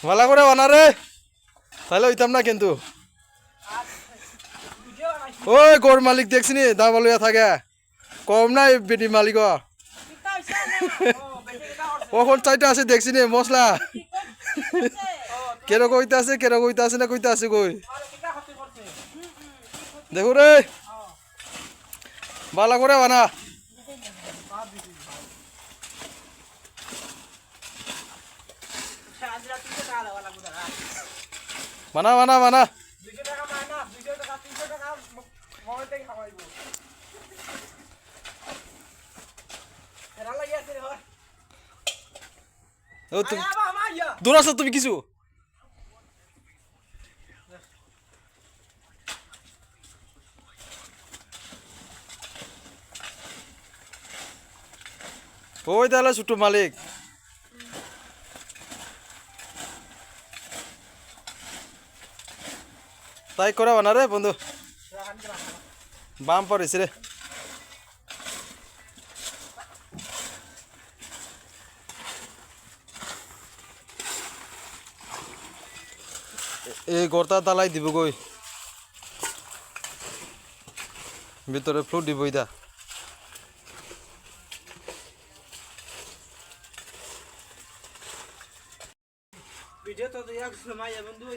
ভালো করে বানা রে, তাহলে হইতাম না কিন্তু। ওই গোর মালিক দেখছি নি দাম লইয়া থাকে, কম নাই বেটি মালিক ওখন চাইটা আছে দেখছি নি মশলা কেরো কইতে আছে না কইতে আছে কই দেখো রে, ভালো করে বানা। বানা বানা বানা দূর আছো তুমি কিছু ওই তাহলে ছোট্ট মালিক তাই করে বানা রে বন্ধু, বাম পড়েছে রে। এই গর্তা তালাই দিব গই, ভিতরে ফ্লুট দিব ইদা। ভিডিও তো এক সময় বন্ধু